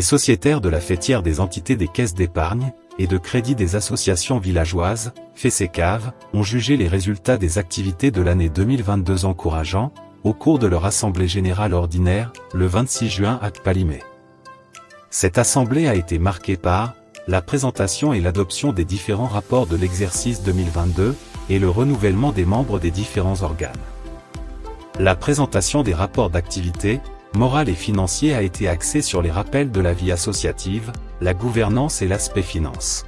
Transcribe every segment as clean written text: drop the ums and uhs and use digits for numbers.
Les sociétaires de la fêtière des entités des caisses d'épargne et de crédit des associations villageoises, FESECAV, ont jugé les résultats des activités de l'année 2022 encourageants, au cours de leur assemblée générale ordinaire, le 26 juin à Kpalimé. Cette assemblée a été marquée par la présentation et l'adoption des différents rapports de l'exercice 2022 et le renouvellement des membres des différents organes. La présentation des rapports d'activité, morale et financier a été axée sur les rappels de la vie associative, la gouvernance et l'aspect finance.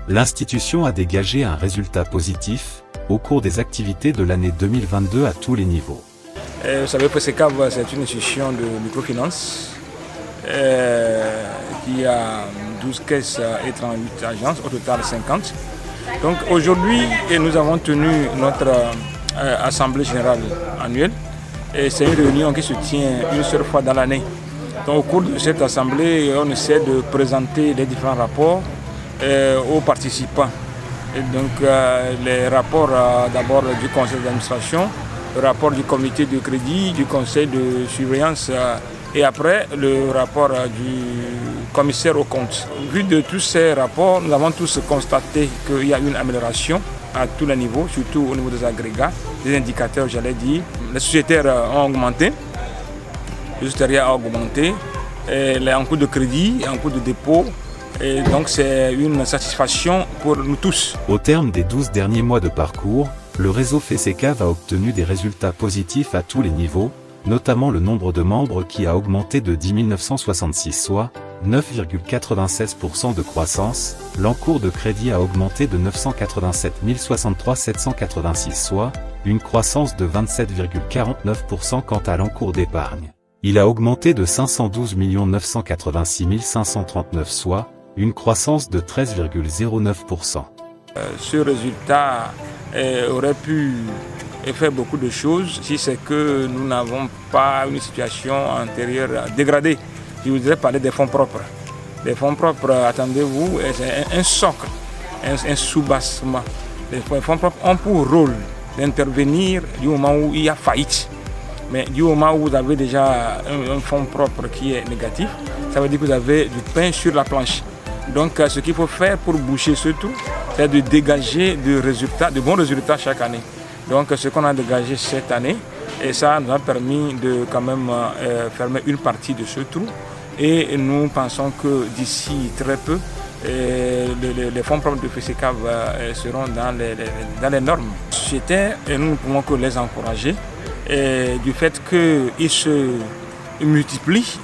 L'institution a dégagé un résultat positif au cours des activités de l'année 2022 à tous les niveaux. Vous savez, FESECAV, c'est une institution de microfinance qui a 12 caisses et 38 agences, au total 50. Donc aujourd'hui, nous avons tenu notre assemblée générale annuelle. Et c'est une réunion qui se tient une seule fois dans l'année. Donc au cours de cette assemblée, on essaie de présenter les différents rapports aux participants. Et donc les rapports d'abord du conseil d'administration, le rapport du comité de crédit, du conseil de surveillance et après le rapport du commissaire aux comptes. Vu de tous ces rapports, nous avons tous constaté qu'il y a une amélioration à tous les niveaux, surtout au niveau des agrégats, des indicateurs, j'allais dire. Les sociétaires ont augmenté, le sociétariat a augmenté, les encours de crédit, encours de dépôt, et donc c'est une satisfaction pour nous tous. Au terme des 12 derniers mois de parcours, le réseau FESECAV a obtenu des résultats positifs à tous les niveaux, notamment le nombre de membres qui a augmenté de 10 966 soit 9,96% de croissance, l'encours de crédit a augmenté de 987 063 786 soit une croissance de 27,49% quant à l'encours d'épargne. Il a augmenté de 512 986 539 soit une croissance de 13,09%. Ce résultat aurait pu faire beaucoup de choses si c'est que nous n'avons pas une situation antérieure dégradée. Je voudrais parler des fonds propres. Les fonds propres, attendez-vous, c'est un socle, un soubassement. Les fonds propres ont pour rôle d'intervenir du moment où il y a faillite. Mais du moment où vous avez déjà un fonds propre qui est négatif, ça veut dire que vous avez du pain sur la planche. Donc ce qu'il faut faire pour boucher ce trou, c'est de dégager de bons résultats chaque année. Donc ce qu'on a dégagé cette année, et ça nous a permis de quand même fermer une partie de ce trou. Et nous pensons que d'ici très peu, les fonds propres de FESECAV seront dans les normes sociétaires et nous ne pouvons que les encourager. Et du fait qu'ils se multiplient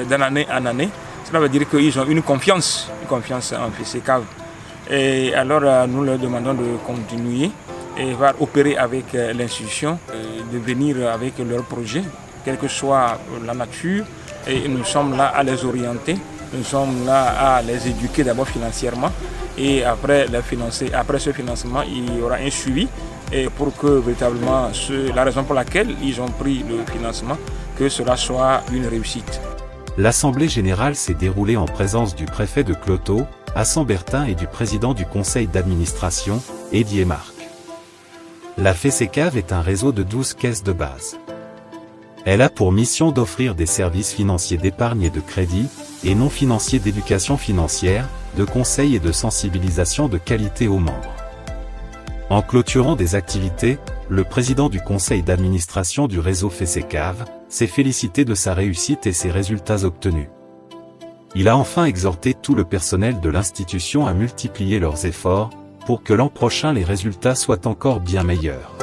d'année en année, cela veut dire qu'ils ont une confiance en FESECAV. Et alors nous leur demandons de continuer et va opérer avec l'institution, de venir avec leurs projets, quelle que soit la nature. Et nous sommes là à les orienter, nous sommes là à les éduquer d'abord financièrement et après les financer. Après ce financement, il y aura un suivi et pour que véritablement la raison pour laquelle ils ont pris le financement, que cela soit une réussite. L'Assemblée générale s'est déroulée en présence du préfet de Cloto, à Sambertin et du président du conseil d'administration, Eddie Marc. La FESECAV est un réseau de 12 caisses de base. Elle a pour mission d'offrir des services financiers d'épargne et de crédit, et non financiers d'éducation financière, de conseil et de sensibilisation de qualité aux membres. En clôturant des activités, le président du conseil d'administration du réseau FESECAV s'est félicité de sa réussite et ses résultats obtenus. Il a enfin exhorté tout le personnel de l'institution à multiplier leurs efforts, pour que l'an prochain les résultats soient encore bien meilleurs.